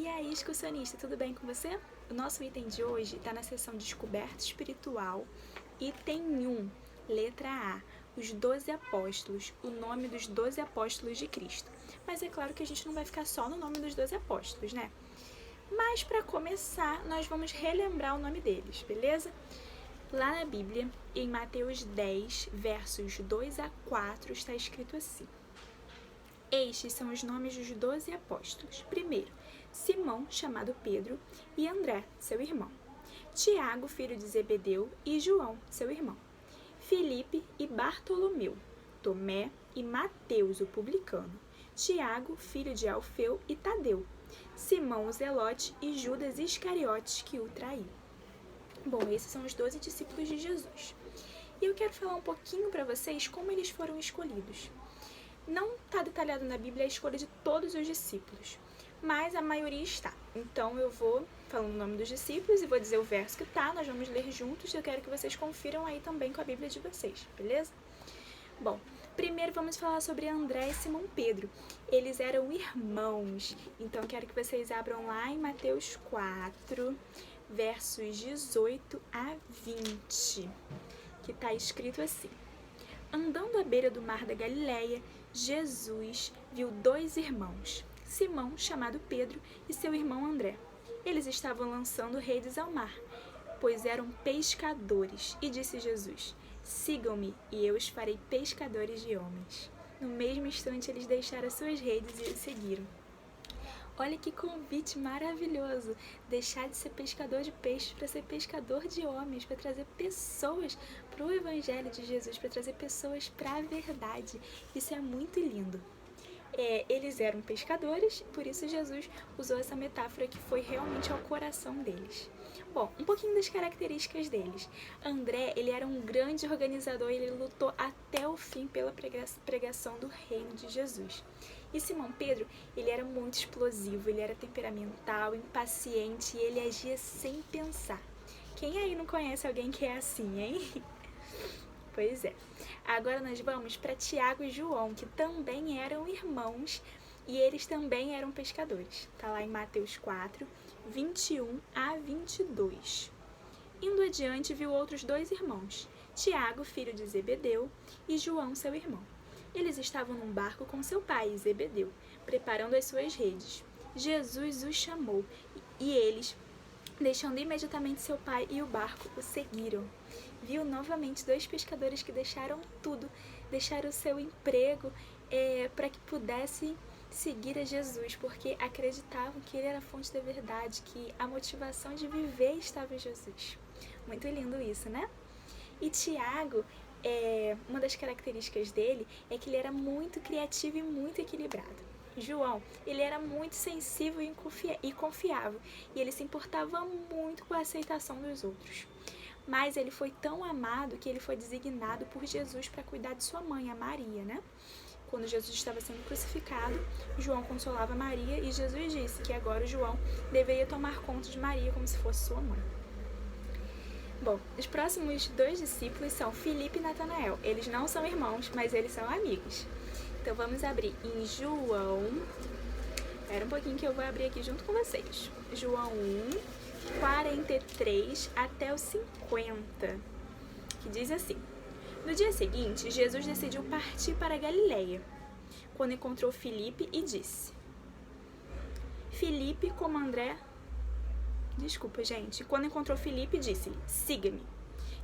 aí, excursionista, tudo bem com você? O nosso item de hoje está na seção Descoberta Espiritual, item 1, letra A, os 12 apóstolos, o nome dos 12 apóstolos de Cristo. Mas é claro que a gente não vai ficar só no nome dos 12 apóstolos, né? Mas para começar, nós vamos relembrar o nome deles, beleza? Lá na Bíblia, em Mateus 10, versos 2 a 4, está escrito assim: Estes são os nomes dos 12 apóstolos. Primeiro, Simão, chamado Pedro, e André, seu irmão. Tiago, filho de Zebedeu, e João, seu irmão. Filipe e Bartolomeu. Tomé e Mateus, o publicano. Tiago, filho de Alfeu, e Tadeu. Simão, o Zelote, e Judas Iscariotes, que o traiu. Bom, esses são os 12 discípulos de Jesus. E eu quero falar um pouquinho para vocês como eles foram escolhidos. Não está detalhado na Bíblia a escolha de todos os discípulos, mas a maioria está. Então eu vou falando o nome dos discípulos e vou dizer o verso que está, nós vamos ler juntos e eu quero que vocês confiram aí também com a Bíblia de vocês, beleza? Bom, primeiro vamos falar sobre André e Simão Pedro. Eles eram irmãos, então quero que vocês abram lá em Mateus 4, versos 18 a 20, que está escrito assim: Andando à beira do mar da Galileia, Jesus viu 2 irmãos, Simão, chamado Pedro, e seu irmão André. Eles estavam lançando redes ao mar, pois eram pescadores. E disse Jesus: Sigam-me, e eu os farei pescadores de homens. No mesmo instante, eles deixaram suas redes e o seguiram. Olha que convite maravilhoso! Deixar de ser pescador de peixes para ser pescador de homens, para trazer pessoas para o Evangelho de Jesus, para trazer pessoas para a verdade. Isso é muito lindo. Eles eram pescadores, por isso Jesus usou essa metáfora que foi realmente ao coração deles. Bom, um pouquinho das características deles. André, ele era um grande organizador e ele lutou até o fim pela pregação do reino de Jesus. E Simão Pedro, ele era muito explosivo, ele era temperamental, impaciente e ele agia sem pensar. Quem aí não conhece alguém que é assim, hein? Pois é. Agora nós vamos para Tiago e João, que também eram irmãos e eles também eram pescadores. Está lá em Mateus 4, 21 a 22. Indo adiante, viu outros 2 irmãos, Tiago, filho de Zebedeu, e João, seu irmão. Eles estavam num barco com seu pai, Zebedeu, preparando as suas redes. Jesus os chamou e eles, deixando imediatamente seu pai e o barco, o seguiram. Viu novamente 2 pescadores que deixaram tudo, deixaram o seu emprego para que pudessem seguir a Jesus, porque acreditavam que ele era a fonte da verdade, que a motivação de viver estava em Jesus. Muito lindo isso, né? E Tiago, uma das características dele é que ele era muito criativo e muito equilibrado. João, ele era muito sensível e confiável, e ele se importava muito com a aceitação dos outros. Mas ele foi tão amado que ele foi designado por Jesus para cuidar de sua mãe, a Maria, né? Quando Jesus estava sendo crucificado, João consolava Maria e Jesus disse que agora o João deveria tomar conta de Maria como se fosse sua mãe. Bom, os próximos 2 discípulos são Filipe e Natanael. Eles não são irmãos, mas eles são amigos. Então vamos abrir em João. Espera um pouquinho que eu vou abrir aqui junto com vocês. João 1, 43 até o 50, que diz assim: No dia seguinte, Jesus decidiu partir para a Galileia, quando encontrou Filipe e disse: Quando encontrou Filipe, disse-lhe: Siga-me.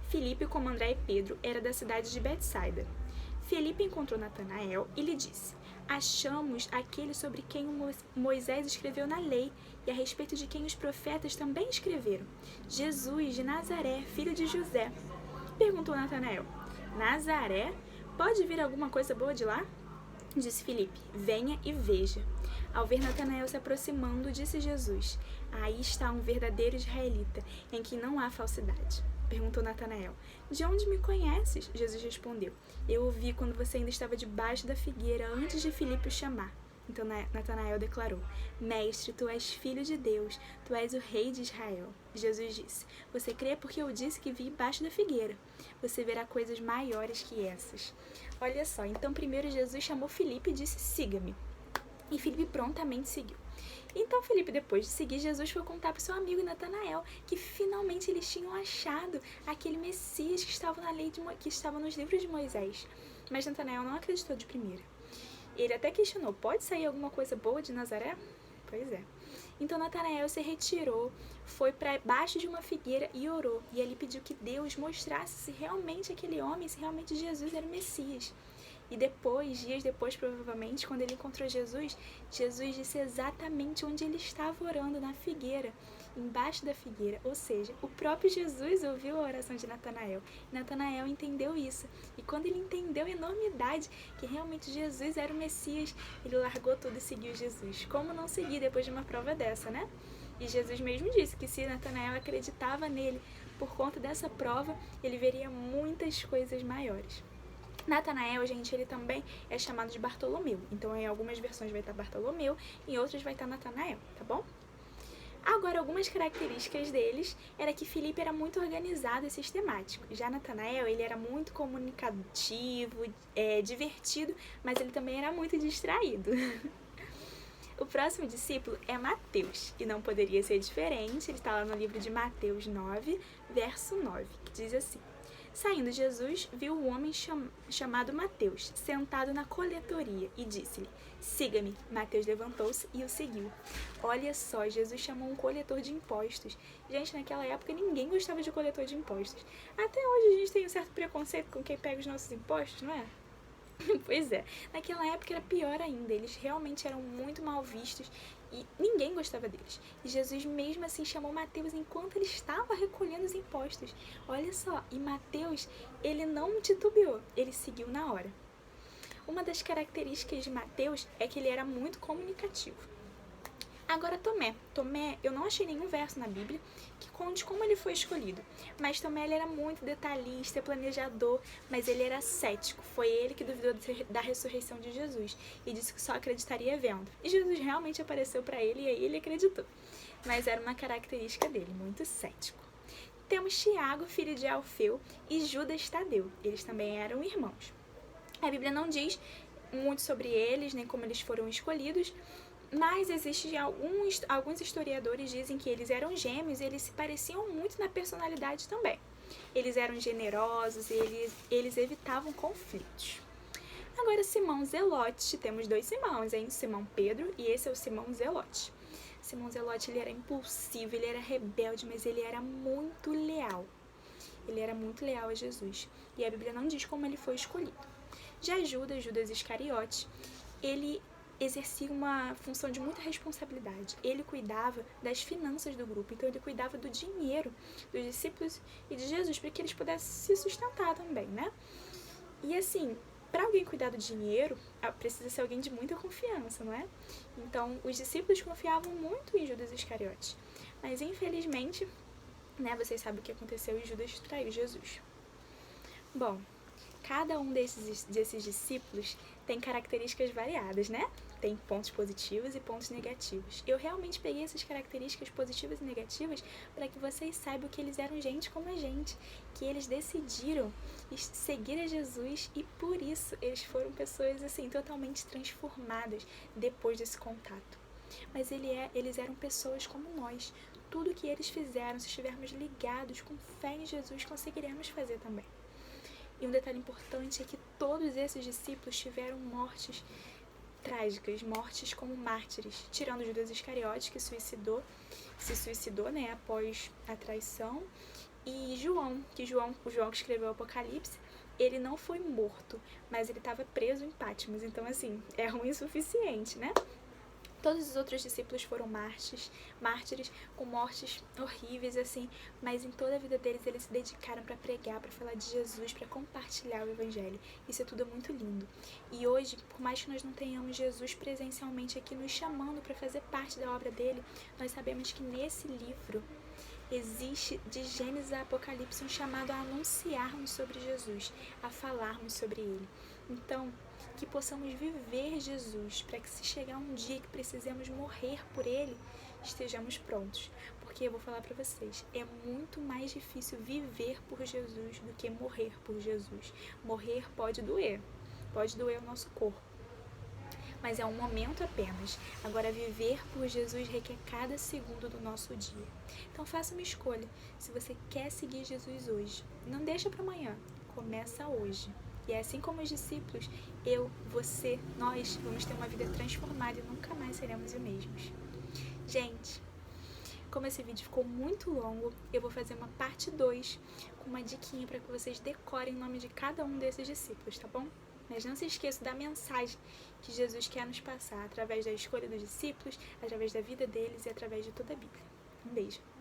Filipe, como André e Pedro, era da cidade de Betsaida. Filipe encontrou Natanael e lhe disse: Achamos aquele sobre quem Moisés escreveu na lei e a respeito de quem os profetas também escreveram, Jesus de Nazaré, filho de José. Perguntou Natanael: Nazaré? Pode vir alguma coisa boa de lá? Disse Filipe: Venha e veja. Ao ver Natanael se aproximando, disse Jesus: Aí está um verdadeiro israelita, em quem não há falsidade. Perguntou Natanael: De onde me conheces? Jesus respondeu: Eu o vi quando você ainda estava debaixo da figueira, antes de Filipe o chamar. Então Natanael declarou: Mestre, tu és filho de Deus, tu és o rei de Israel. Jesus disse: Você crê porque eu disse que vi embaixo da figueira. Você verá coisas maiores que essas. Olha só, então primeiro Jesus chamou Filipe e disse: Siga-me. E Filipe prontamente seguiu. Então Felipe, depois de seguir Jesus, foi contar para o seu amigo Natanael que finalmente eles tinham achado aquele Messias que estava que estava nos livros de Moisés. Mas Natanael não acreditou de primeira. Ele até questionou: pode sair alguma coisa boa de Nazaré? Pois é. Então Natanael se retirou, foi para baixo de uma figueira e orou. E ele pediu que Deus mostrasse se realmente aquele homem, se realmente Jesus era o Messias. E depois, dias depois, provavelmente, quando ele encontrou Jesus, Jesus disse exatamente onde ele estava orando, na figueira, embaixo da figueira. Ou seja, o próprio Jesus ouviu a oração de Natanael. E Natanael entendeu isso. E quando ele entendeu a enormidade, que realmente Jesus era o Messias, ele largou tudo e seguiu Jesus. Como não seguir depois de uma prova dessa, né? E Jesus mesmo disse que se Natanael acreditava nele por conta dessa prova, ele veria muitas coisas maiores. Natanael, gente, ele também é chamado de Bartolomeu. Então, em algumas versões vai estar Bartolomeu, em outras vai estar Natanael, tá bom? Agora, algumas características deles era que Filipe era muito organizado e sistemático. Já Natanael, ele era muito comunicativo, divertido, mas ele também era muito distraído. O próximo discípulo é Mateus, e não poderia ser diferente, ele está lá no livro de Mateus 9, verso 9, que diz assim: Saindo Jesus, viu um homem chamado Mateus, sentado na coletoria, e disse-lhe: Siga-me. Mateus levantou-se e o seguiu. Olha só, Jesus chamou um coletor de impostos. Gente, naquela época ninguém gostava de coletor de impostos. Até hoje a gente tem um certo preconceito com quem pega os nossos impostos, não é? Pois é, naquela época era pior ainda, eles realmente eram muito mal vistos e ninguém gostava deles. E Jesus mesmo assim chamou Mateus enquanto ele estava recolhendo os impostos. Olha só, e Mateus, ele não titubeou, ele seguiu na hora. Uma das características de Mateus é que ele era muito comunicativo. Agora Tomé, eu não achei nenhum verso na Bíblia que conte como ele foi escolhido, mas Tomé ele era muito detalhista, planejador, mas ele era cético. Foi ele que duvidou da ressurreição de Jesus e disse que só acreditaria vendo. E Jesus realmente apareceu para ele e aí ele acreditou, mas era uma característica dele, muito cético. Temos Tiago, filho de Alfeu, e Judas Tadeu, eles também eram irmãos. A Bíblia não diz muito sobre eles, nem como eles foram escolhidos, mas existem alguns historiadores dizem que eles eram gêmeos e eles se pareciam muito na personalidade também. Eles eram generosos e eles evitavam conflitos. Agora, Simão Zelote, temos dois Simões, hein? Simão Pedro e esse é o Simão Zelote. Simão Zelote, ele era impulsivo, ele era rebelde, mas ele era muito leal. Ele era muito leal a Jesus. E a Bíblia não diz como ele foi escolhido. Já Judas Iscariote, ele exercia uma função de muita responsabilidade. Ele cuidava das finanças do grupo, então ele cuidava do dinheiro dos discípulos e de Jesus, para que eles pudessem se sustentar também, né? E assim, para alguém cuidar do dinheiro, precisa ser alguém de muita confiança, não é? Então, os discípulos confiavam muito em Judas Iscariote. Mas, infelizmente, né, vocês sabem o que aconteceu e Judas traiu Jesus. Bom, cada um desses discípulos tem características variadas, né? Tem pontos positivos e pontos negativos. Eu realmente peguei essas características positivas e negativas para que vocês saibam que eles eram gente como a gente, que eles decidiram seguir a Jesus e por isso eles foram pessoas assim totalmente transformadas depois desse contato. Mas eles eram pessoas como nós. Tudo que eles fizeram, se estivermos ligados com fé em Jesus, conseguiremos fazer também. E um detalhe importante é que todos esses discípulos tiveram mortes trágicas, mortes como mártires, tirando Judas Iscariote, que se suicidou, né, após a traição, e João que escreveu o Apocalipse, ele não foi morto, mas ele estava preso em Patmos, então assim, é ruim o suficiente, né? Todos os outros discípulos foram mártires com mortes horríveis, assim, mas em toda a vida deles, eles se dedicaram para pregar, para falar de Jesus, para compartilhar o Evangelho. Isso é tudo muito lindo. E hoje, por mais que nós não tenhamos Jesus presencialmente aqui nos chamando para fazer parte da obra dele, nós sabemos que nesse livro existe, de Gênesis a Apocalipse, um chamado a anunciarmos sobre Jesus, a falarmos sobre ele. Então, que possamos viver Jesus, para que se chegar um dia que precisemos morrer por ele, estejamos prontos. Porque eu vou falar para vocês, é muito mais difícil viver por Jesus do que morrer por Jesus. Morrer pode doer o nosso corpo. mas é um momento apenas. Agora, viver por Jesus requer cada segundo do nosso dia. Então, faça uma escolha. Se você quer seguir Jesus hoje, não deixa para amanhã. Começa hoje. E é assim como os discípulos, eu, você, nós vamos ter uma vida transformada e nunca mais seremos os mesmos. Gente, como esse vídeo ficou muito longo, eu vou fazer uma parte 2 com uma diquinha para que vocês decorem o nome de cada um desses discípulos, tá bom? Mas não se esqueça da mensagem que Jesus quer nos passar através da escolha dos discípulos, através da vida deles e através de toda a Bíblia. Um beijo!